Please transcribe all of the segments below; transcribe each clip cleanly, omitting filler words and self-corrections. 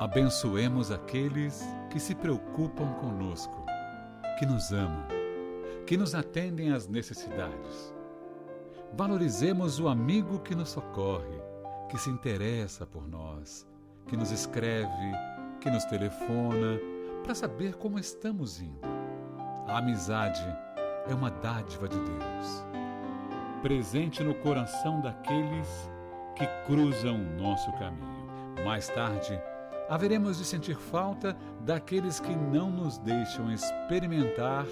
Abençoemos aqueles que se preocupam conosco, que nos amam, que nos atendem às necessidades. Valorizemos o amigo que nos socorre, que se interessa por nós, que nos escreve, que nos telefona, para saber como estamos indo. A amizade é uma dádiva de Deus, presente no coração daqueles que cruzam o nosso caminho. Mais tarde, haveremos de sentir falta daqueles que não nos deixam experimentar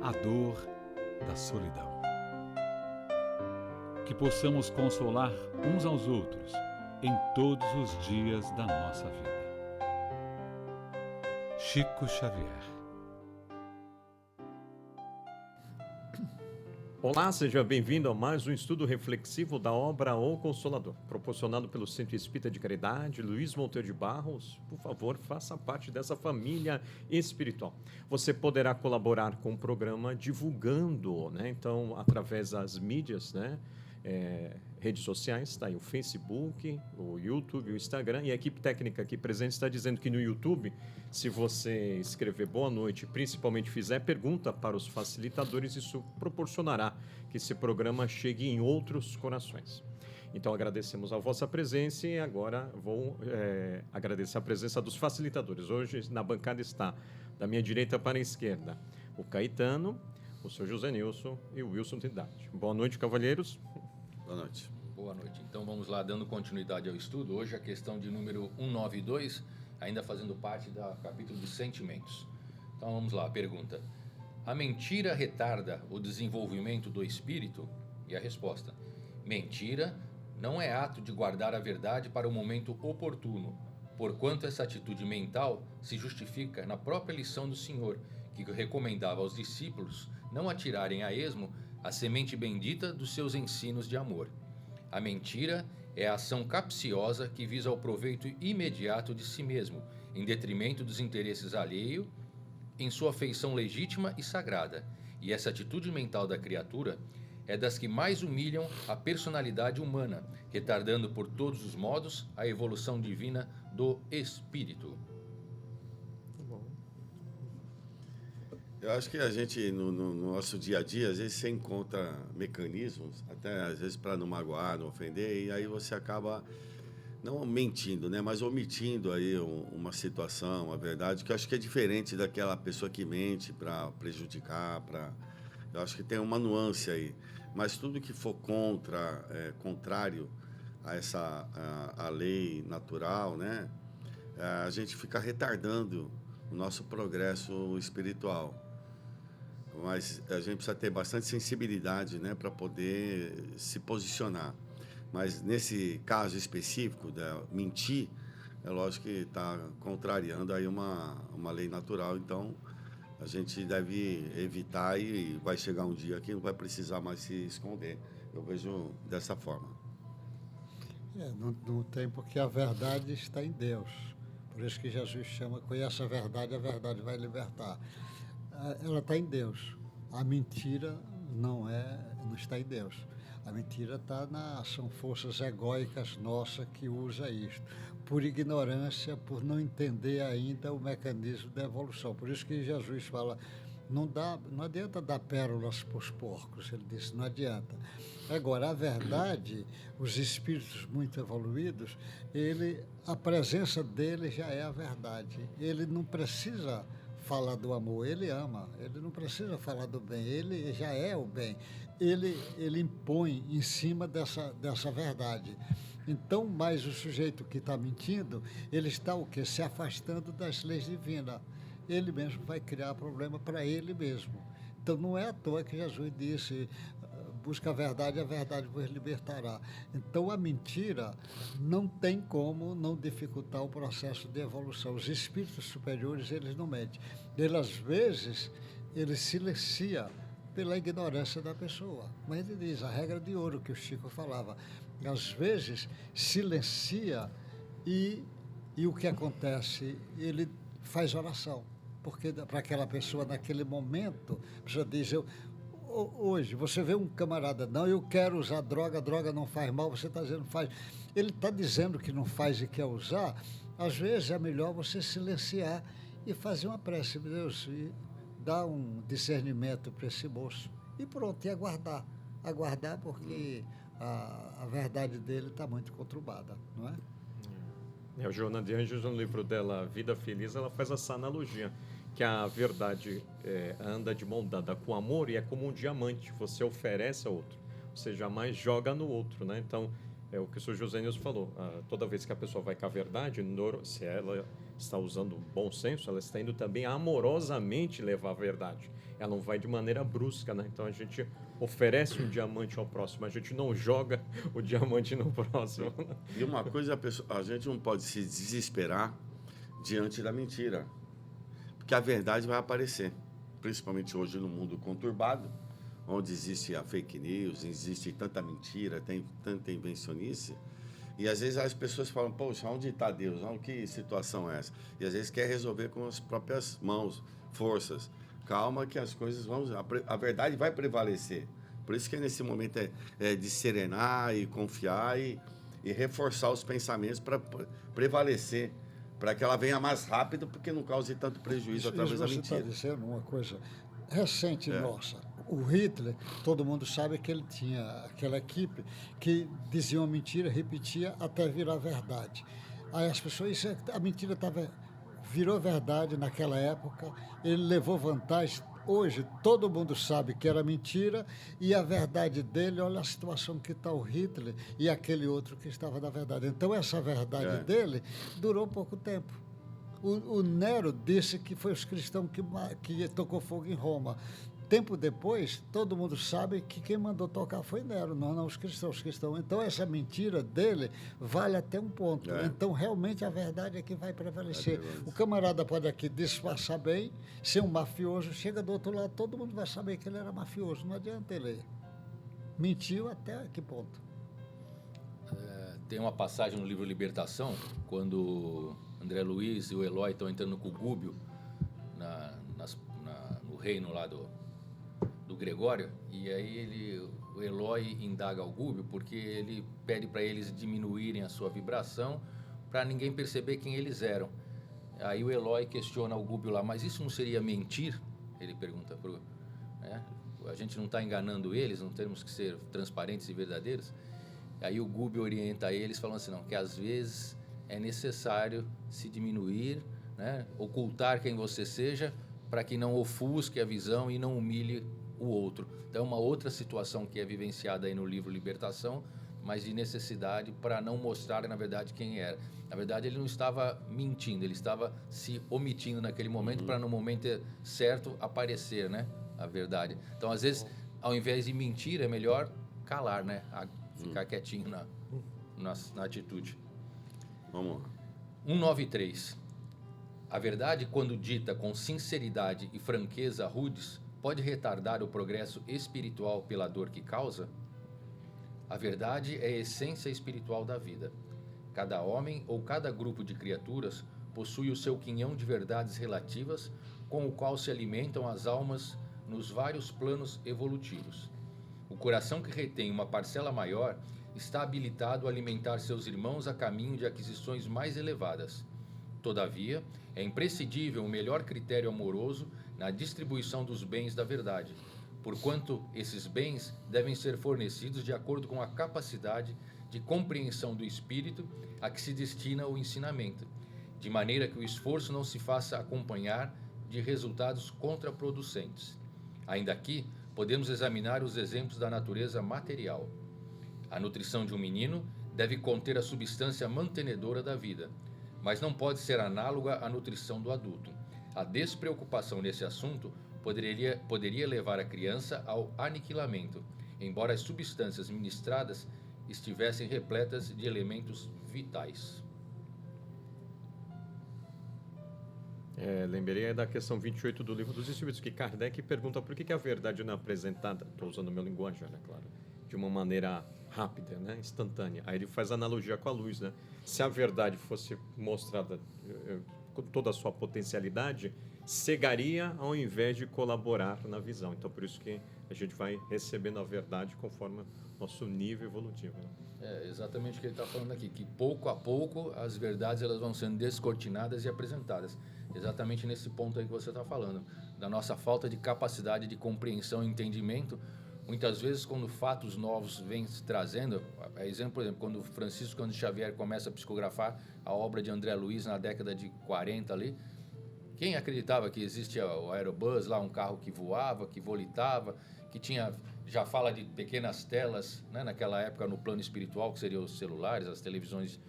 a dor da solidão. Que possamos consolar uns aos outros em todos os dias da nossa vida. Chico Xavier. Olá, seja bem-vindo a mais um estudo reflexivo da obra O Consolador, proporcionado pelo Centro Espírita de Caridade, Luiz Monteiro de Barros. Por favor, faça parte dessa família espiritual. Você poderá colaborar com o programa divulgando, então, através das mídias, redes sociais, está aí o Facebook, o YouTube, o Instagram, e a equipe técnica aqui presente está dizendo que no YouTube, se você escrever boa noite, principalmente fizer pergunta para os facilitadores, isso proporcionará que esse programa chegue em outros corações. Então agradecemos a vossa presença e agora vou agradecer a presença dos facilitadores. Hoje na bancada está, da minha direita para a esquerda, o Caetano, o Sr. José Nilson e o Wilson Trindade. Boa noite, cavalheiros. Boa noite. Boa noite. Então vamos lá, dando continuidade ao estudo. Hoje a questão de número 192, ainda fazendo parte do capítulo dos sentimentos. Então vamos lá, a pergunta. A mentira retarda o desenvolvimento do espírito? E a resposta. Mentira não é ato de guardar a verdade para o momento oportuno, porquanto essa atitude mental se justifica na própria lição do Senhor, que recomendava aos discípulos não atirarem a esmo a semente bendita dos seus ensinos de amor. A mentira é a ação capciosa que visa o proveito imediato de si mesmo, em detrimento dos interesses alheios, em sua feição legítima e sagrada. E essa atitude mental da criatura é das que mais humilham a personalidade humana, retardando por todos os modos a evolução divina do espírito. Eu acho que a gente, no nosso dia a dia, às vezes você encontra mecanismos, até às vezes para não magoar, não ofender, e aí você acaba não mentindo, mas omitindo aí uma situação, uma verdade, que eu acho que é diferente daquela pessoa que mente para prejudicar, eu acho que tem uma nuance aí. Mas tudo que for contrário a lei natural, a gente fica retardando o nosso progresso espiritual. Mas a gente precisa ter bastante sensibilidade, para poder se posicionar. Mas nesse caso específico da mentir, é lógico que está contrariando aí uma lei natural. Então a gente deve evitar e vai chegar um dia que não vai precisar mais se esconder. Eu vejo dessa forma. No tempo que a verdade está em Deus. Por isso que Jesus chama, conhece a verdade vai libertar. Ela está em Deus. A mentira não está em Deus. A mentira são forças egóicas nossas que usa isto, por ignorância, por não entender ainda o mecanismo da evolução. Por isso que Jesus fala, não adianta dar pérolas para os porcos, ele disse, não adianta. Agora, a verdade, os espíritos muito evoluídos, a presença dele já é a verdade. Ele não precisa falar do amor, ele ama. Ele não precisa falar do bem, ele já é o bem. Ele impõe em cima dessa verdade. Então, mas o sujeito que está mentindo, ele está o quê? Se afastando das leis divinas. Ele mesmo vai criar problema para ele mesmo. Então, não é à toa que Jesus disse, busca a verdade vos libertará. Então, a mentira não tem como não dificultar o processo de evolução. Os espíritos superiores, eles não mentem. Às vezes, ele silencia pela ignorância da pessoa. Mas ele diz, a regra de ouro que o Chico falava, às vezes silencia e o que acontece? Ele faz oração, porque para aquela pessoa naquele momento, a pessoa diz, hoje, você vê um camarada, não, eu quero usar droga, droga não faz mal, você está dizendo faz. Ele está dizendo que não faz e quer usar, Às vezes é melhor você silenciar e fazer uma prece, Deus, e dar um discernimento para esse moço. E pronto, e aguardar. Aguardar porque a verdade dele está muito conturbada, não é? A Joana de Anjos, no livro dela, Vida Feliz, ela faz essa analogia, que a verdade anda de mão dada com amor e é como um diamante, você oferece ao outro, você jamais joga no outro, né? Então, é o que o Sr. José Nilson falou, toda vez que a pessoa vai com a verdade, se ela está usando bom senso, ela está indo também amorosamente levar a verdade. Ela não vai de maneira brusca, né? Então, a gente oferece um diamante ao próximo, a gente não joga o diamante no próximo. E uma coisa, a gente não pode se desesperar diante da mentira, porque a verdade vai aparecer, principalmente hoje no mundo conturbado, onde existe a fake news, existe tanta mentira, tem tanta invencionice, e às vezes as pessoas falam, poxa, onde está Deus? Que situação é essa? E às vezes quer resolver com as próprias mãos, forças. Calma que as coisas vão... A verdade vai prevalecer. Por isso que nesse momento é de serenar e confiar e reforçar os pensamentos para prevalecer, para que ela venha mais rápido, porque não cause tanto prejuízo através da mentira. Você está dizendo uma coisa recente nossa. O Hitler, todo mundo sabe que ele tinha aquela equipe que dizia uma mentira, repetia até virar verdade. Aí as pessoas, a mentira virou verdade naquela época, ele levou vantagem. Hoje todo mundo sabe que era mentira e a verdade dele, olha a situação que está o Hitler e aquele outro que estava na verdade. Então essa verdade dele durou pouco tempo. O Nero disse que foi os cristãos que tocou fogo em Roma. Tempo depois, todo mundo sabe que quem mandou tocar foi Nero, não os cristãos. Então, essa mentira dele vale até um ponto. Então, realmente, a verdade é que vai prevalecer. O camarada pode aqui disfarçar bem, ser um mafioso, chega do outro lado, todo mundo vai saber que ele era mafioso. Não adianta ele. Mentiu até que ponto? Tem uma passagem no livro Libertação, quando André Luiz e o Eloy estão entrando com o Gúbio no reino lá do Gregório, e aí o Eloy indaga o Gúbio porque ele pede para eles diminuírem a sua vibração para ninguém perceber quem eles eram. Aí o Eloy questiona o Gúbio lá, mas isso não seria mentir? Ele pergunta a gente não está enganando eles, não temos que ser transparentes e verdadeiros? Aí o Gúbio orienta eles falando assim, não, que às vezes é necessário se diminuir, né, ocultar quem você seja, para que não ofusque a visão e não humilhe o outro. Então, é uma outra situação que é vivenciada aí no livro Libertação, mas de necessidade para não mostrar, na verdade, quem era. Na verdade, ele não estava mentindo, ele estava se omitindo naquele momento para, no momento certo, aparecer, né, a verdade. Então, às vezes, ao invés de mentir, é melhor calar, né, ficar quietinho na atitude. Vamos lá. 193. A verdade, quando dita com sinceridade e franqueza rudes, pode retardar o progresso espiritual pela dor que causa? A verdade é a essência espiritual da vida. Cada homem ou cada grupo de criaturas possui o seu quinhão de verdades relativas, com o qual se alimentam as almas nos vários planos evolutivos. O coração que retém uma parcela maior está habilitado a alimentar seus irmãos a caminho de aquisições mais elevadas. Todavia, é imprescindível um melhor critério amoroso na distribuição dos bens da verdade, porquanto esses bens devem ser fornecidos de acordo com a capacidade de compreensão do espírito a que se destina o ensinamento, de maneira que o esforço não se faça acompanhar de resultados contraproducentes. Ainda aqui, podemos examinar os exemplos da natureza material. A nutrição de um menino deve conter a substância mantenedora da vida, mas não pode ser análoga à nutrição do adulto. A despreocupação nesse assunto poderia levar a criança ao aniquilamento, embora as substâncias ministradas estivessem repletas de elementos vitais. Lembrei da questão 28 do Livro dos Espíritos, que Kardec pergunta por que a verdade não é apresentada, estou usando o meu linguajar, né, claro, de uma maneira rápida, né, instantânea. Aí ele faz analogia com a luz, né? Se a verdade fosse mostrada com toda a sua potencialidade, cegaria ao invés de colaborar na visão. Então, por isso que a gente vai recebendo a verdade conforme nosso nível evolutivo. Né? É exatamente o que ele está falando aqui, que pouco a pouco as verdades elas vão sendo descortinadas e apresentadas. Exatamente nesse ponto aí que você está falando, da nossa falta de capacidade de compreensão e entendimento. Muitas vezes, quando fatos novos vêm se trazendo, por exemplo, quando Francisco Cândido Xavier começa a psicografar a obra de André Luiz na década de 40 ali, quem acreditava que existia o Aerobus lá, um carro que voava, que volitava, que tinha, já fala de pequenas telas, né, naquela época no plano espiritual, que seriam os celulares, as televisões.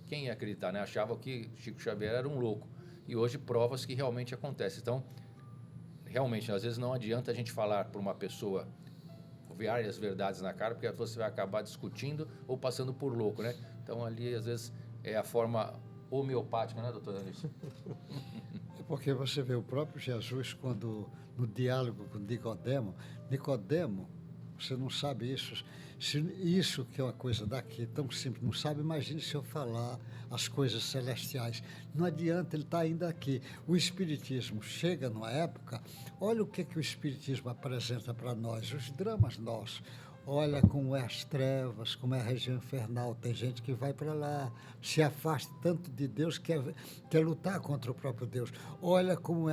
Quem ia acreditar, né? Achava que Chico Xavier era um louco. E hoje provas que realmente acontece. Então, realmente, às vezes não adianta a gente falar para uma pessoa várias verdades na cara, porque você vai acabar discutindo ou passando por louco, né? Então, ali, às vezes, é a forma homeopática, né, doutor Anderson? É porque você vê o próprio Jesus, quando no diálogo com Nicodemo, você não sabe isso. Se isso que é uma coisa daqui, tão simples, não sabe, imagine se eu falar as coisas celestiais. Não adianta, ele está ainda aqui. O Espiritismo chega numa época, olha o que o Espiritismo apresenta para nós, os dramas nossos. Olha como é as trevas, como é a região infernal. Tem gente que vai para lá, se afasta tanto de Deus, quer lutar contra o próprio Deus. Olha como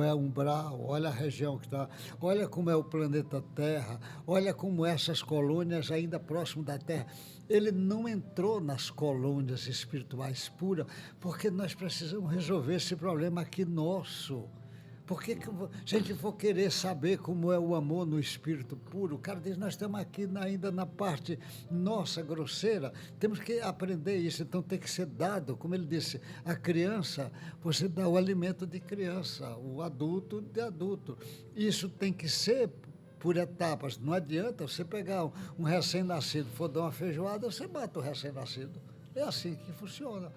é umbral, olha a região que está, olha como é o planeta Terra, olha como essas colônias ainda próximo da Terra. Ele não entrou nas colônias espirituais puras, porque nós precisamos resolver esse problema aqui nosso. Por que se a gente for querer saber como é o amor no espírito puro, o cara diz, nós estamos aqui ainda na parte nossa, grosseira, temos que aprender isso, então tem que ser dado, como ele disse, a criança, você dá o alimento de criança, o adulto de adulto. Isso tem que ser por etapas, não adianta você pegar um recém-nascido, for dar uma feijoada, você mata o recém-nascido. É assim que funciona.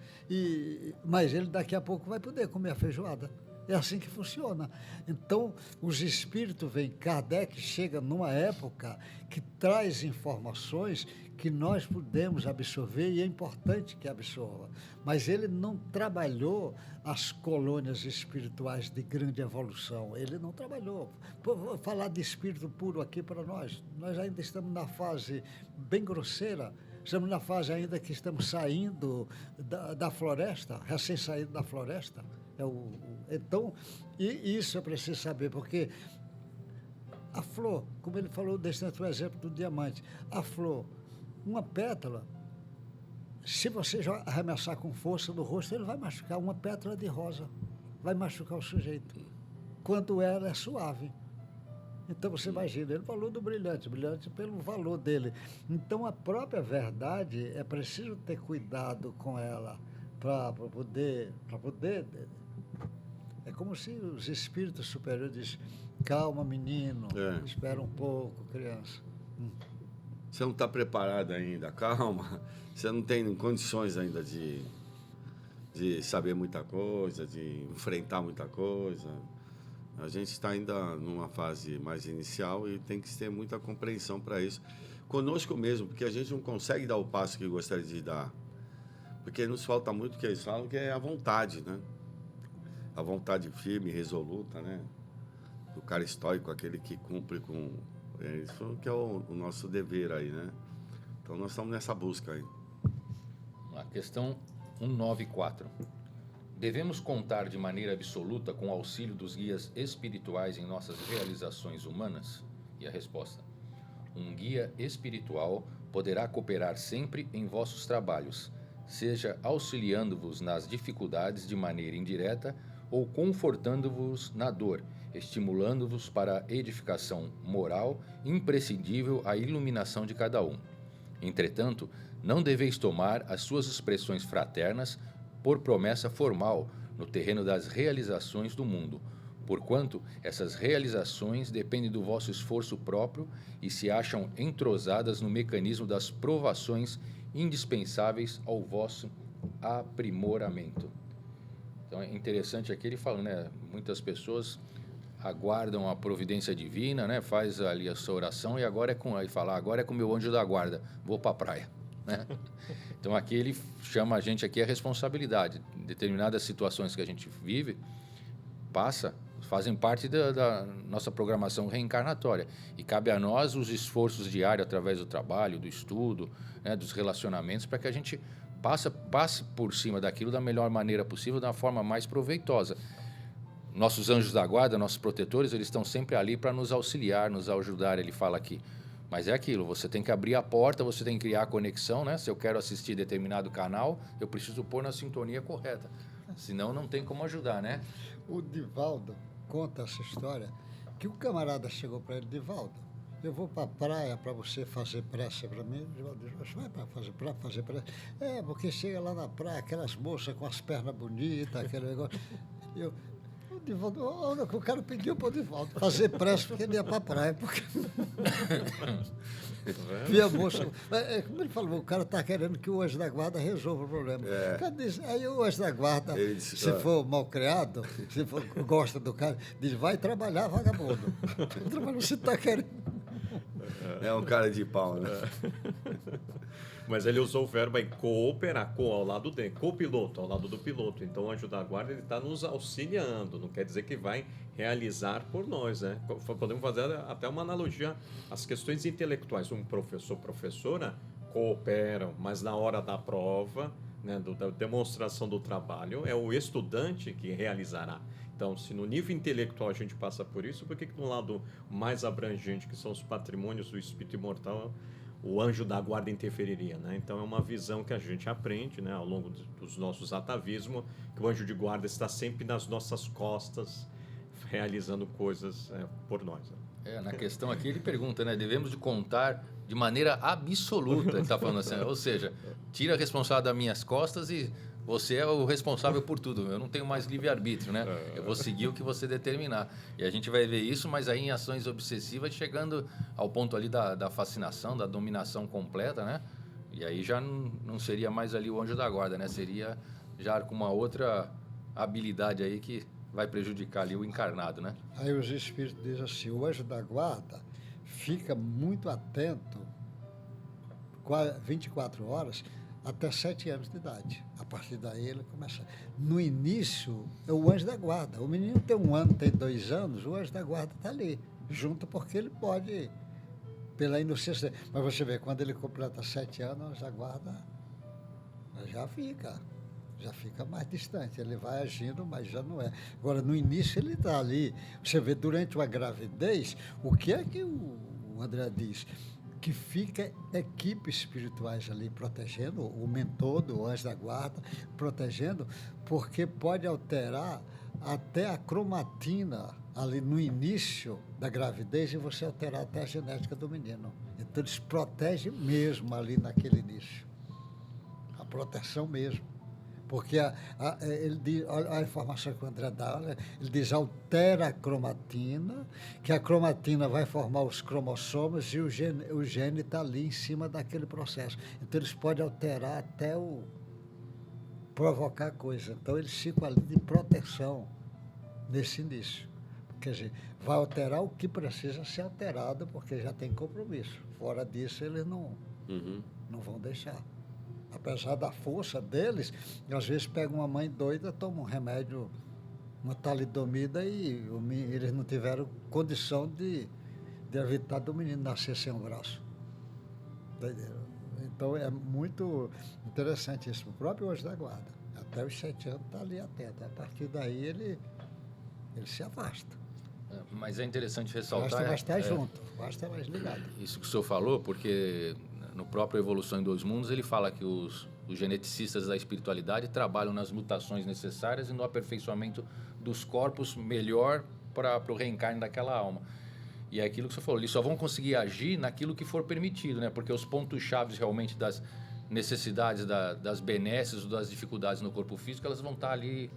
Mas ele daqui a pouco vai poder comer a feijoada. É assim que funciona. Então, os espíritos vêm, Kardec chega numa época que traz informações que nós podemos absorver e é importante que absorva. Mas ele não trabalhou as colônias espirituais de grande evolução. Ele não trabalhou. Vou falar de espírito puro aqui para nós. Nós ainda estamos na fase bem grosseira. Estamos na fase ainda que estamos saindo da floresta, recém-saído da floresta. Então, isso é preciso saber, porque a flor, como ele falou, desse outro exemplo do diamante, a flor, uma pétala, se você arremessar com força no rosto, ele vai machucar. Uma pétala de rosa vai machucar o sujeito, quando ela é suave. Então, você imagina, ele falou do brilhante pelo valor dele. Então, a própria verdade, é preciso ter cuidado com ela, para poder... É como se os espíritos superiores dissem, calma, menino, espera um pouco, criança. Você não está preparado ainda, calma. Você não tem condições ainda de saber muita coisa, de enfrentar muita coisa. A gente está ainda numa fase mais inicial e tem que ter muita compreensão para isso. Conosco mesmo, porque a gente não consegue dar o passo que gostaria de dar. Porque nos falta muito o que eles falam, que é a vontade, né? A vontade firme, resoluta, né? O cara estoico, aquele que cumpre com... isso que é o nosso dever aí, né? Então, nós estamos nessa busca aí. A questão 194. Devemos contar de maneira absoluta com o auxílio dos guias espirituais em nossas realizações humanas? E a resposta: um guia espiritual poderá cooperar sempre em vossos trabalhos, seja auxiliando-vos nas dificuldades de maneira indireta ou confortando-vos na dor, estimulando-vos para a edificação moral imprescindível à iluminação de cada um. Entretanto, não deveis tomar as suas expressões fraternas por promessa formal no terreno das realizações do mundo, porquanto essas realizações dependem do vosso esforço próprio e se acham entrosadas no mecanismo das provações indispensáveis ao vosso aprimoramento. Então é interessante aqui ele falando, né? Muitas pessoas aguardam a providência divina, né? Faz ali a sua oração e agora agora é com o meu anjo da guarda, vou para a praia, né? Então aqui ele chama a gente aqui a responsabilidade. Em determinadas situações que a gente vive, passa, fazem parte da nossa programação reencarnatória. E cabe a nós os esforços diários através do trabalho, do estudo, né, dos relacionamentos, para que a gente passe por cima daquilo da melhor maneira possível, da forma mais proveitosa. Nossos anjos da guarda, nossos protetores, eles estão sempre ali para nos auxiliar, nos ajudar, ele fala aqui. Mas é aquilo, você tem que abrir a porta, você tem que criar a conexão, né? Se eu quero assistir determinado canal, eu preciso pôr na sintonia correta. Senão não tem como ajudar, né? O Divaldo conta essa história, que o camarada chegou para ele: Divaldo, eu vou para a praia para você fazer prece para mim. O Divaldo disse: vai para fazer prece? É, porque chega lá na praia, aquelas moças com as pernas bonitas, aquele negócio. O Divaldo, o cara pediu para o Divaldo fazer prece porque ele ia para a praia, porque... Via moça. Como ele falou, o cara está querendo que o anjo da guarda resolva o problema. O cara diz, aí o anjo da guarda, Disse, se for mal criado, se for, gosta do cara, diz: vai trabalhar, vagabundo. Você está querendo. É um cara de pau, né? Mas ele usou o verbo aí, cooperar, ao lado dele, copiloto, ao lado do piloto. Então, o anjo da guarda, ele está nos auxiliando, não quer dizer que vai realizar por nós, né? Podemos fazer até uma analogia às questões intelectuais. Um professor, professora, cooperam, mas na hora da prova, né, da demonstração do trabalho, é o estudante que realizará. Então, se no nível intelectual a gente passa por isso, por que no lado mais abrangente, que são os patrimônios do espírito imortal, o anjo da guarda interferiria, né? Então, é uma visão que a gente aprende, né, ao longo dos nossos atavismos, que o anjo de guarda está sempre nas nossas costas, realizando coisas por nós. Né? Na questão aqui ele pergunta, né? Devemos de contar de maneira absoluta, ele está falando assim, ou seja, tira a responsabilidade das minhas costas e você é o responsável por tudo. Eu não tenho mais livre-arbítrio, né? Eu vou seguir o que você determinar. E a gente vai ver isso, mas aí em ações obsessivas, chegando ao ponto ali da fascinação, da dominação completa, né? E aí já não seria mais ali o anjo da guarda, né? Seria já com uma outra habilidade aí que vai prejudicar ali o encarnado, né? Aí os espíritos dizem assim: o anjo da guarda fica muito atento 24 horas até 7 anos de idade. A partir daí ele começa. No início, é o anjo da guarda. O menino tem 1 ano, tem 2 anos, o anjo da guarda está ali, junto, porque ele pode, pela inocência. Mas você vê, quando ele completa 7 anos, o anjo da guarda já fica mais distante. Ele vai agindo, mas já não é. Agora, no início, ele está ali. Você vê, durante uma gravidez, o que é que o André diz? Que fica equipes espirituais ali protegendo, o mentor do anjo da guarda, protegendo, porque pode alterar até a cromatina ali no início da gravidez e você alterar até a genética do menino. Então, eles protegem mesmo ali naquele início. A proteção mesmo. Porque ele diz, olha a informação que o André dá, ele diz: altera a cromatina, que a cromatina vai formar os cromossomos e o gene está ali em cima daquele processo. Então, eles podem alterar até provocar coisa. Então, eles ficam ali de proteção nesse início. Quer dizer, vai alterar o que precisa ser alterado, porque já tem compromisso. Fora disso, eles não vão deixar. Apesar da força deles, às vezes pega uma mãe doida, toma um remédio, uma talidomida, e eles não tiveram condição de evitar do menino nascer sem um braço. Então é muito interessante isso. O próprio anjo da guarda, até os 7 anos, está ali atento. A partir daí ele se afasta. Mas é interessante ressaltar... Basta estar junto, basta mais ligado. Isso que o senhor falou, porque no próprio Evolução em Dois Mundos, ele fala que os geneticistas da espiritualidade trabalham nas mutações necessárias e no aperfeiçoamento dos corpos melhor para o reencarne daquela alma. E é aquilo que o senhor falou, eles só vão conseguir agir naquilo que for permitido, né? Porque os pontos-chave realmente das necessidades, das benesses ou das dificuldades no corpo físico, elas vão estar ali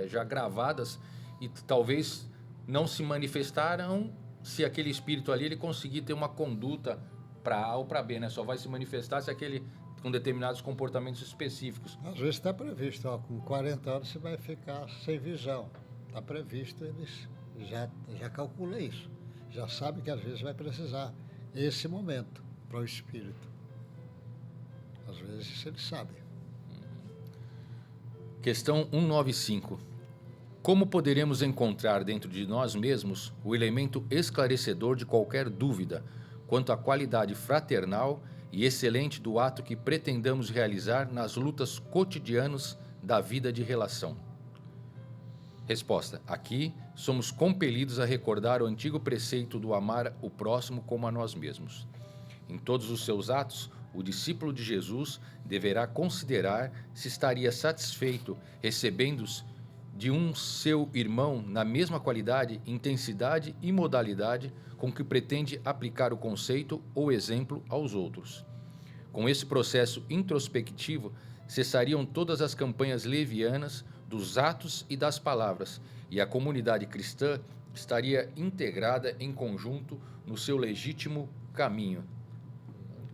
já gravadas e talvez não se manifestaram se aquele espírito ali ele conseguir ter uma conduta para A ou para B, né? Só vai se manifestar se aquele com determinados comportamentos específicos. Às vezes está previsto, com 40 anos você vai ficar sem visão. Está previsto, eles já calculam isso. Já sabe que às vezes vai precisar esse momento para o espírito. Às vezes eles sabem. Questão 195. Como poderemos encontrar dentro de nós mesmos o elemento esclarecedor de qualquer dúvida quanto à qualidade fraternal e excelente do ato que pretendamos realizar nas lutas cotidianas da vida de relação? Resposta: aqui somos compelidos a recordar o antigo preceito do amar o próximo como a nós mesmos. Em todos os seus atos, o discípulo de Jesus deverá considerar se estaria satisfeito recebendo-os de um seu irmão na mesma qualidade, intensidade e modalidade com que pretende aplicar o conceito ou exemplo aos outros. Com esse processo introspectivo, cessariam todas as campanhas levianas dos atos e das palavras, e a comunidade cristã estaria integrada em conjunto no seu legítimo caminho.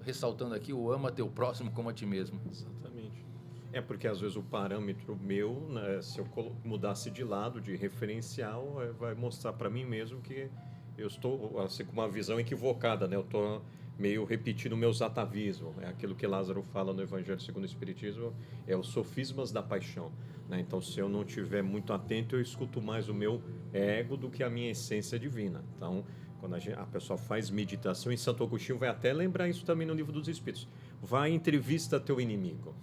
Ressaltando aqui o ama teu próximo como a ti mesmo. Exatamente. É porque às vezes o parâmetro meu, né, se eu mudasse de lado, de referencial, vai mostrar para mim mesmo que eu estou assim, com uma visão equivocada, né? Eu estou meio repetindo meus atavismos. É aquilo que Lázaro fala no Evangelho segundo o Espiritismo, é os sofismas da paixão, né? Então, se eu não estiver muito atento, eu escuto mais o meu ego do que a minha essência divina. Então, quando a pessoa faz meditação, e Santo Agostinho vai até lembrar isso também no Livro dos Espíritos. Vai entrevista teu inimigo,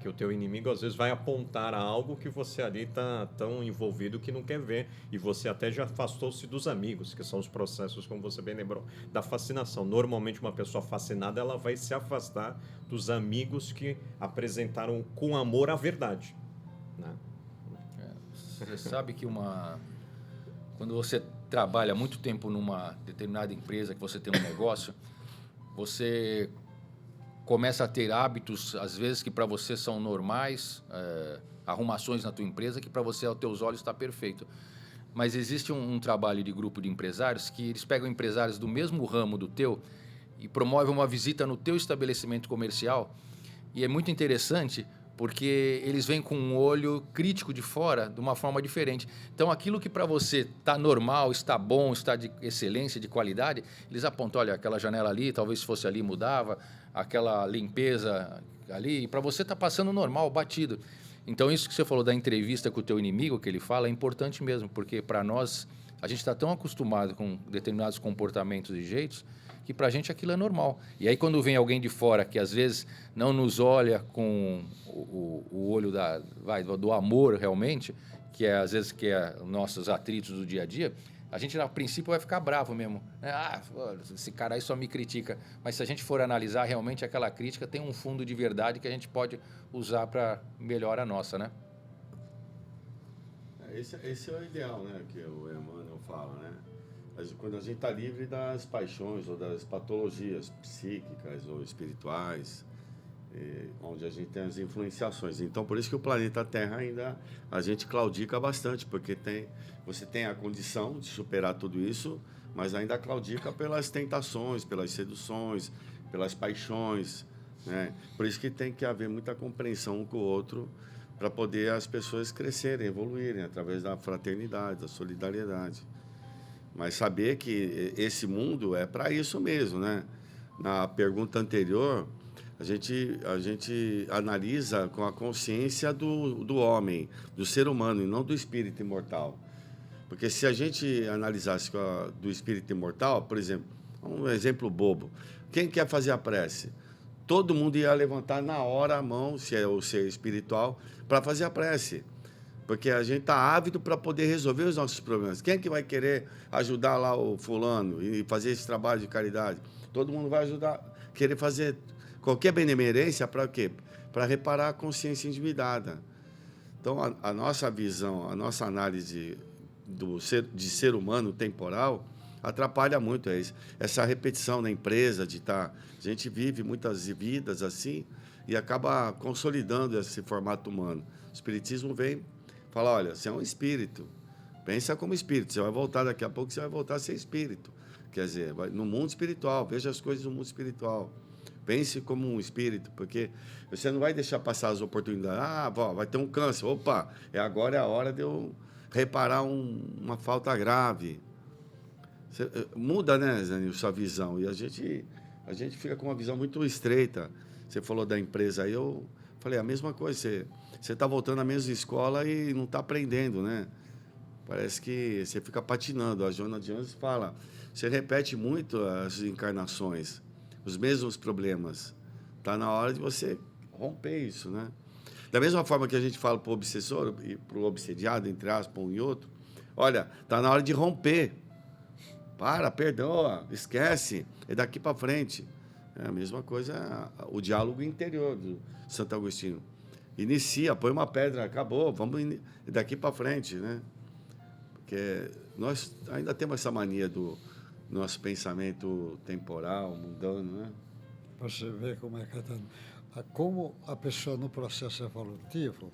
que o teu inimigo às vezes vai apontar a algo que você ali está tão envolvido que não quer ver, e você até já afastou-se dos amigos, que são os processos, como você bem lembrou, da fascinação. Normalmente uma pessoa fascinada, ela vai se afastar dos amigos que apresentaram com amor a verdade, né? Você sabe que quando você trabalha muito tempo numa determinada empresa, que você tem um negócio, você começa a ter hábitos, às vezes, que para você são normais, arrumações na tua empresa, que para você, aos teus olhos, está perfeito. Mas existe um trabalho de grupo de empresários que eles pegam empresários do mesmo ramo do teu e promovem uma visita no teu estabelecimento comercial. E é muito interessante porque eles vêm com um olho crítico de fora, de uma forma diferente. Então, aquilo que para você está normal, está bom, está de excelência, de qualidade, eles apontam, olha, aquela janela ali, talvez se fosse ali, mudava, aquela limpeza ali, e para você está passando normal, batido. Então, isso que você falou da entrevista com o teu inimigo, que ele fala, é importante mesmo, porque para nós, a gente está tão acostumado com determinados comportamentos e jeitos, que para a gente aquilo é normal. E aí, quando vem alguém de fora que às vezes não nos olha com o olho do amor realmente, que é às vezes que é nossos atritos do dia a dia, a gente, a princípio, vai ficar bravo mesmo. Ah, esse cara aí só me critica. Mas se a gente for analisar, realmente aquela crítica tem um fundo de verdade que a gente pode usar para melhorar a nossa, né? Esse é o ideal, né, que o Emmanuel fala, né? Quando a gente está livre das paixões ou das patologias psíquicas ou espirituais, onde a gente tem as influenciações. Então, por isso que o planeta Terra ainda a gente claudica bastante, porque você tem a condição de superar tudo isso, mas ainda claudica pelas tentações, pelas seduções, pelas paixões, né? Por isso que tem que haver muita compreensão um com o outro para poder as pessoas crescerem, evoluírem através da fraternidade, da solidariedade. Mas saber que esse mundo é para isso mesmo, né? Na pergunta anterior, a gente analisa com a consciência do homem, do ser humano, e não do espírito imortal. Porque se a gente analisasse do espírito imortal, por exemplo, um exemplo bobo, quem quer fazer a prece? Todo mundo ia levantar na hora a mão, se é o ser espiritual, para fazer a prece. Porque a gente está ávido para poder resolver os nossos problemas. Quem é que vai querer ajudar lá o fulano e fazer esse trabalho de caridade? Todo mundo vai ajudar, querer fazer qualquer benemerência para quê? Para reparar a consciência endividada. Então, a nossa visão, a nossa análise de ser humano temporal atrapalha muito essa repetição na empresa de estar... A gente vive muitas vidas assim e acaba consolidando esse formato humano. O Espiritismo vem falar, olha, você é um espírito, pensa como espírito, você vai voltar daqui a pouco, você vai voltar a ser espírito. Quer dizer, no mundo espiritual, veja as coisas no mundo espiritual. Pense como um espírito, porque você não vai deixar passar as oportunidades. Ah, vai ter um câncer. Opa, agora é a hora de eu reparar uma falta grave. Muda, né, Zanil, sua visão. E a gente fica com uma visão muito estreita. Você falou da empresa aí, eu falei a mesma coisa. Você está voltando à mesma escola e não está aprendendo, né? Parece que você fica patinando. A Joana de Anjos fala, você repete muito as encarnações, os mesmos problemas. Está na hora de você romper isso, né? Da mesma forma que a gente fala para o obsessor e para o obsediado, entre aspas, um e outro, olha, está na hora de romper. Perdoa, esquece, é daqui para frente. É a mesma coisa, o diálogo interior do Santo Agostinho. Inicia, põe uma pedra, acabou, vamos daqui para frente, né? Porque nós ainda temos essa mania do nosso pensamento temporal, mundano, né? Você vê como é que como a pessoa no processo evolutivo,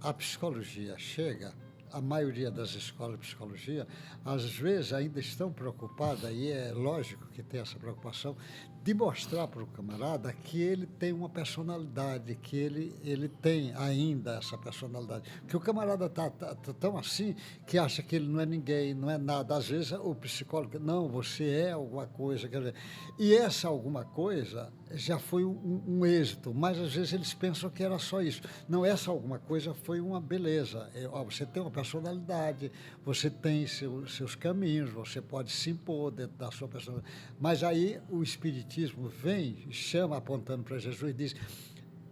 a psicologia chega, a maioria das escolas de psicologia, às vezes ainda estão preocupadas, e é lógico que tem essa preocupação, de mostrar para o camarada que ele tem uma personalidade, que ele tem ainda essa personalidade. Porque o camarada está tão assim que acha que ele não é ninguém, não é nada. Às vezes o psicólogo, não, você é alguma coisa. Quer dizer, e essa alguma coisa já foi um êxito, mas às vezes eles pensam que era só isso. Não, essa alguma coisa foi uma beleza. Você tem uma personalidade, você tem seus caminhos, você pode se impor dentro da sua personalidade. Mas aí o espiritismo vem, chama apontando para Jesus e diz,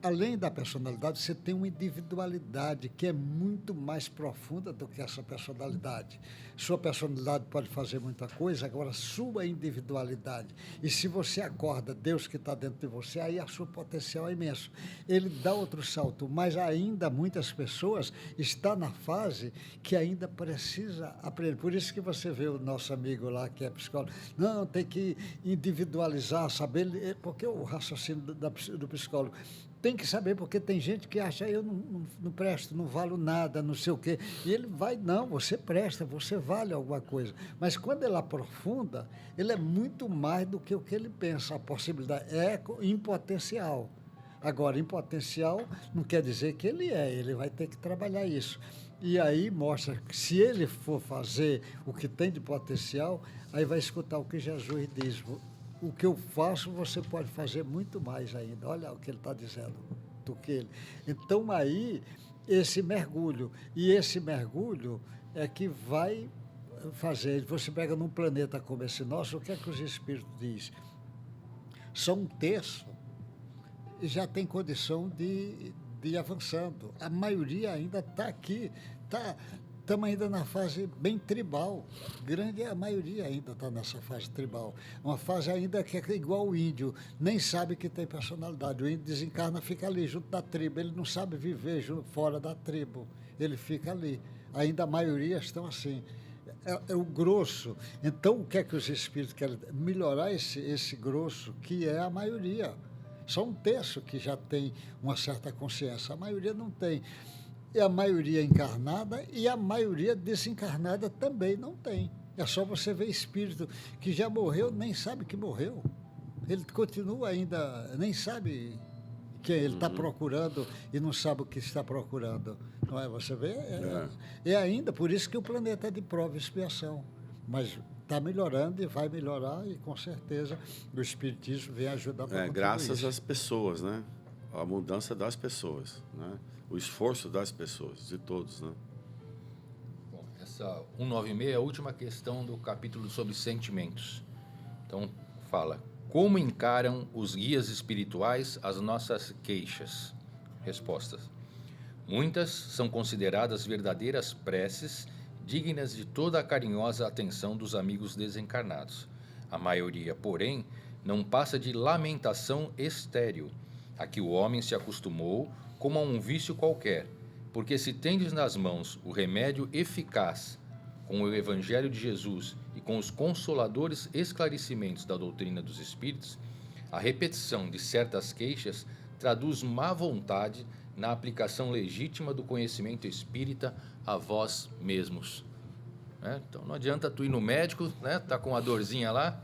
além da personalidade, você tem uma individualidade que é muito mais profunda do que essa personalidade. Sua personalidade pode fazer muita coisa, agora sua individualidade. E se você acorda Deus que está dentro de você, aí a sua potencial é imenso. Ele dá outro salto, mas ainda muitas pessoas estão na fase que ainda precisa aprender. Por isso que você vê o nosso amigo lá, que é psicólogo, não, tem que individualizar, saber, porque o raciocínio do psicólogo tem que saber, porque tem gente que acha, eu não presto, não valo nada, não sei o quê. E ele vai, não, você presta, você vale alguma coisa. Mas quando ele aprofunda, ele é muito mais do que o que ele pensa. A possibilidade é em potencial. Agora, em potencial não quer dizer que ele vai ter que trabalhar isso. E aí mostra que se ele for fazer o que tem de potencial, aí vai escutar o que Jesus diz. O que eu faço, você pode fazer muito mais ainda. Olha o que ele está dizendo do que ele. Então, aí, esse mergulho. E esse mergulho é que vai fazer. Você pega num planeta como esse nosso, o que é que os espíritos dizem? Só um terço já tem condição de ir avançando. A maioria ainda está aqui, estamos ainda na fase bem tribal. A maioria ainda está nessa fase tribal. Uma fase ainda que é igual o índio, nem sabe que tem personalidade. O índio desencarna, fica ali junto da tribo. Ele não sabe viver fora da tribo. Ele fica ali. Ainda a maioria estão assim. É o grosso. Então, o que é que os espíritos querem? Melhorar esse grosso, que é a maioria. Só um terço que já tem uma certa consciência. A maioria não tem. E a maioria encarnada e a maioria desencarnada também não tem. É só você ver espírito que já morreu, nem sabe que morreu. Ele continua ainda, nem sabe quem ele está procurando e não sabe o que está procurando. Não é? Você vê? É ainda por isso que o planeta é de prova e expiação. Mas está melhorando e vai melhorar e, com certeza, o Espiritismo vem ajudar para graças às pessoas, né? A mudança das pessoas, né? O esforço das pessoas, de todos, né? Bom, essa 196 é a última questão do capítulo sobre sentimentos. Então, fala, como encaram os guias espirituais as nossas queixas? Respostas. Muitas são consideradas verdadeiras preces dignas de toda a carinhosa atenção dos amigos desencarnados. A maioria, porém, não passa de lamentação estéril, a que o homem se acostumou como a um vício qualquer, porque se tendes nas mãos o remédio eficaz com o Evangelho de Jesus e com os consoladores esclarecimentos da doutrina dos Espíritos, a repetição de certas queixas traduz má vontade na aplicação legítima do conhecimento espírita a vós mesmos. Então não adianta tu ir no médico, tá com uma dorzinha lá,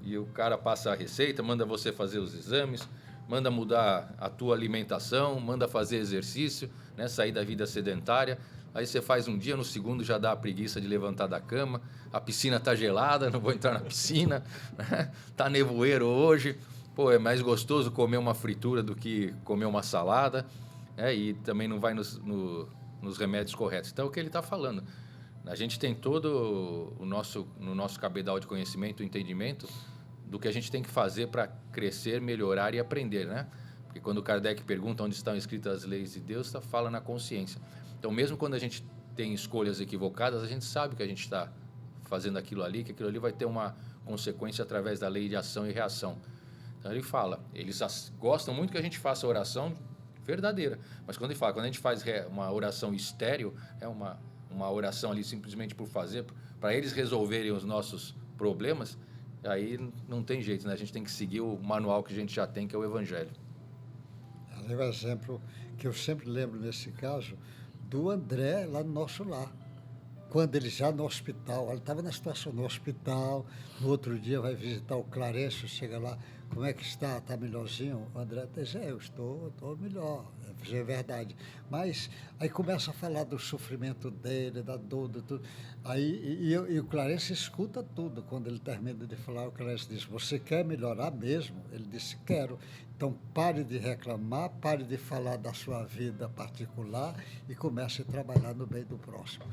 e o cara passa a receita, manda você fazer os exames, manda mudar a tua alimentação, manda fazer exercício, sair da vida sedentária. Aí você faz um dia, no segundo já dá a preguiça de levantar da cama, a piscina está gelada, não vou entrar na piscina, tá nevoeiro hoje, é mais gostoso comer uma fritura do que comer uma salada, e também não vai nos remédios corretos. Então é o que ele está falando. A gente tem todo no nosso cabedal de conhecimento, entendimento do que a gente tem que fazer para crescer, melhorar e aprender, né? Porque quando o Kardec pergunta onde estão escritas as leis de Deus, fala na consciência. Então, mesmo quando a gente tem escolhas equivocadas, a gente sabe que a gente está fazendo aquilo ali, que aquilo ali vai ter uma consequência através da lei de ação e reação. Então, ele fala, eles gostam muito que a gente faça oração verdadeira, mas quando ele fala, quando a gente faz uma oração estéril, é uma oração ali simplesmente por fazer, para eles resolverem os nossos problemas, aí não tem jeito, né? A gente tem que seguir o manual que a gente já tem, que é o Evangelho. Ali é um exemplo que eu sempre lembro nesse caso, do André lá no nosso lar. Quando ele já no hospital, ele estava na situação no hospital, no outro dia vai visitar o Clarencio, chega lá, como é que está? Está melhorzinho? O André diz, eu estou melhor, é verdade. Mas aí começa a falar do sofrimento dele, da dor, de tudo. Aí, e o Clarencio escuta tudo. Quando ele termina de falar, o Clarencio diz, você quer melhorar mesmo? Ele disse, quero. Então pare de reclamar, pare de falar da sua vida particular e comece a trabalhar no bem do próximo.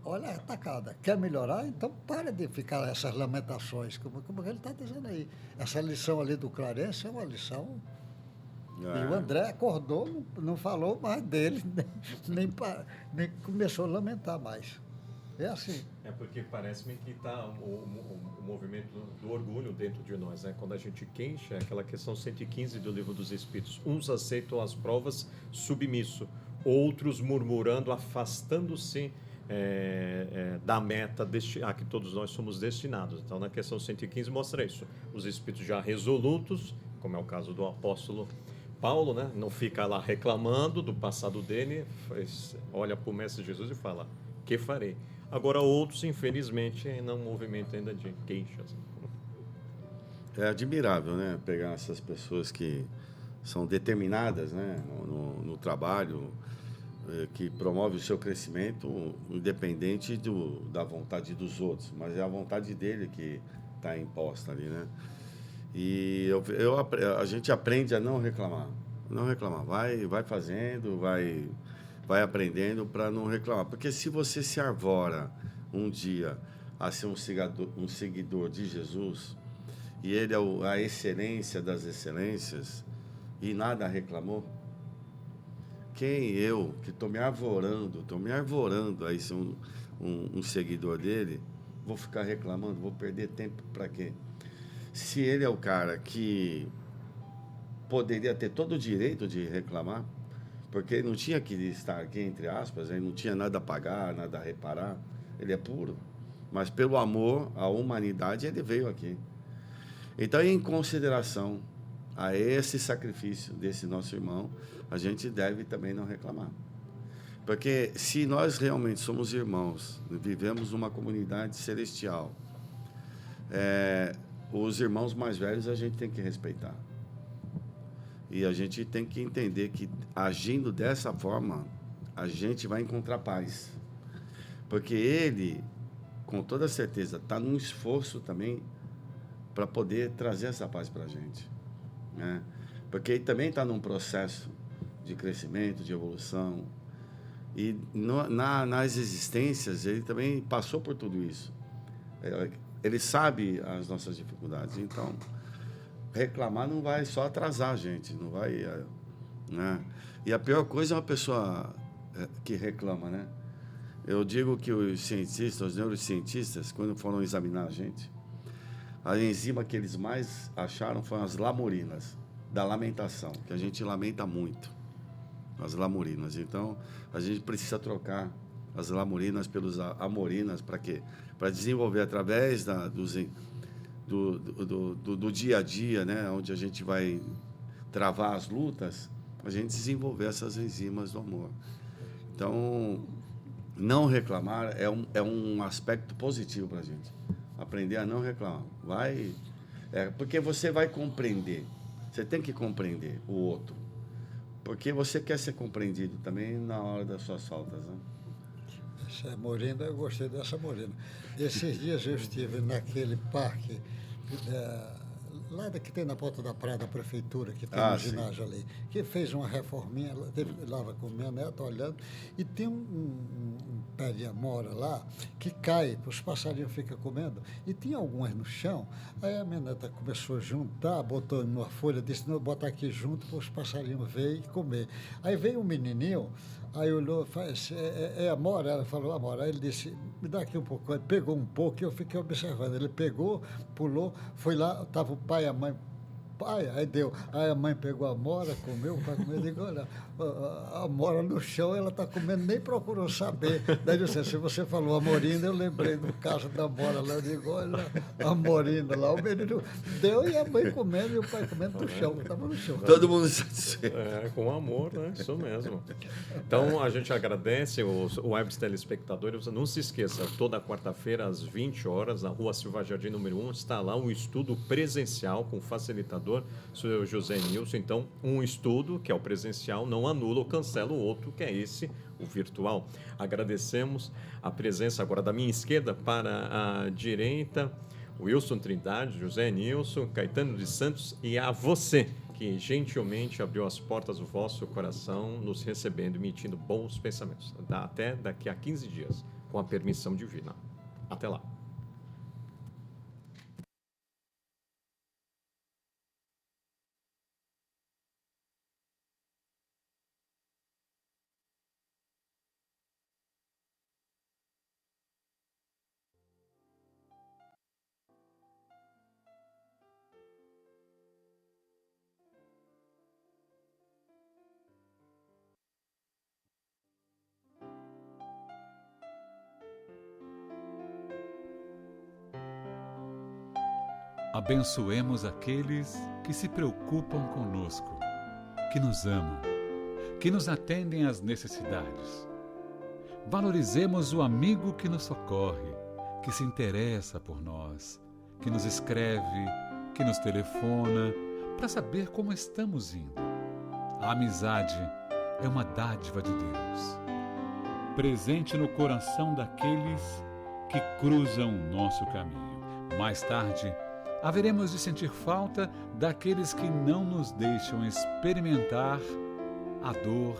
Olha a tacada, quer melhorar? Então para de ficar essas lamentações, como ele está dizendo aí. Essa lição ali do Clarencio é uma lição. E o André acordou, não falou mais dele, nem começou a lamentar mais. É assim. É porque parece-me que está o movimento do orgulho dentro de nós, né? Quando a gente queixa, é aquela questão 115 do Livro dos Espíritos. Uns aceitam as provas submisso, outros murmurando, afastando-se da meta a que todos nós somos destinados. Então, na questão 115 mostra isso. Os espíritos já resolutos, como é o caso do apóstolo Paulo, né? Não fica lá reclamando do passado dele, olha para o Mestre Jesus e fala, que farei? Agora, outros, infelizmente, não movimento ainda de queixas. É admirável, né? Pegar essas pessoas que são determinadas, né? no trabalho, que promove o seu crescimento independente da vontade dos outros, mas é a vontade dele que está imposta ali, né? E a gente aprende a não reclamar, vai fazendo, vai aprendendo para não reclamar, porque se você se arvora um dia a ser um seguidor de Jesus e ele é a excelência das excelências e nada reclamou, eu, que estou me arvorando a ser um seguidor dele, vou ficar reclamando, vou perder tempo para quê? Se ele é o cara que poderia ter todo o direito de reclamar, porque ele não tinha que estar aqui, entre aspas, ele não tinha nada a pagar, nada a reparar, ele é puro, mas pelo amor à humanidade ele veio aqui. Então, em consideração a esse sacrifício desse nosso irmão, a gente deve também não reclamar. Porque se nós realmente somos irmãos, vivemos numa comunidade celestial, os irmãos mais velhos a gente tem que respeitar. E a gente tem que entender que, agindo dessa forma, a gente vai encontrar paz. Porque ele, com toda certeza, está num esforço também para poder trazer essa paz para a gente, né? Porque ele também está num processo de crescimento, de evolução. E nas existências, ele também passou por tudo isso. Ele sabe as nossas dificuldades. Então, reclamar não vai só atrasar a gente, não vai, né? E a pior coisa é uma pessoa que reclama, né? Eu digo que os cientistas, os neurocientistas, quando foram examinar a gente, a enzima que eles mais acharam foram as lamurinas, da lamentação, que a gente lamenta muito, as lamurinas. Então, a gente precisa trocar as lamurinas pelos amorinas, para quê? Para desenvolver através do dia a dia, né, onde a gente vai travar as lutas, a gente desenvolver essas enzimas do amor. Então, não reclamar é um aspecto positivo para a gente. Aprender a não reclamar. Porque você vai compreender. Você tem que compreender o outro. Porque você quer ser compreendido também na hora das suas faltas, né? Essa morena, eu gostei dessa morena. Esses dias eu estive naquele parque lá que tem na porta da praia da prefeitura, que tem Ah, um sim. ginásio ali, que fez uma reforminha, ela teve lá com minha neta olhando, e tem um pé de amora lá que cai, os passarinhos ficam comendo, e tinha algumas no chão. Aí a minha neta começou a juntar, botou numa folha, disse, não, botar aqui junto para os passarinhos verem e comer. Aí veio um menininho, aí olhou, faz, é amora? Ela falou, amora. Aí ele disse, me dá aqui um pouco. Ele pegou um pouco e eu fiquei observando. Ele pegou, pulou, foi lá, estava o pai e a mãe. Pai, aí deu. Aí a mãe pegou a amora, comeu, o pai comeu. Eu digo, olha, a amora no chão, ela está comendo, nem procurou saber. Daí eu disse, se você falou amorinda, eu lembrei do caso da amora lá. Eu digo, olha, a amorinda lá. O menino deu e a mãe comendo e o pai comendo no chão, estava no chão. Todo mundo satisfeito. Com amor, né? Isso mesmo. Então, a gente agradece os web telespectadores. Não se esqueça, toda quarta-feira, às 20 horas, na Rua Silva Jardim, número 1, está lá um estudo presencial com facilitador, o José Nilson. Então, um estudo, que é o presencial, não anula ou cancela o outro, que é esse, o virtual. Agradecemos a presença agora da minha esquerda para a direita, Wilson Trindade, José Nilson, Caetano de Santos, e a você, que gentilmente abriu as portas do vosso coração, nos recebendo e emitindo bons pensamentos. Até daqui a 15 dias, com a permissão divina. Até lá. Abençoemos aqueles que se preocupam conosco, que nos amam, que nos atendem às necessidades. Valorizemos o amigo que nos socorre, que se interessa por nós, que nos escreve, que nos telefona, para saber como estamos indo. A amizade é uma dádiva de Deus, presente no coração daqueles que cruzam o nosso caminho. Mais tarde, haveremos de sentir falta daqueles que não nos deixam experimentar a dor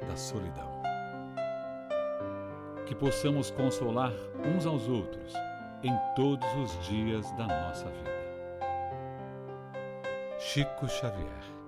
da solidão. Que possamos consolar uns aos outros em todos os dias da nossa vida. Chico Xavier.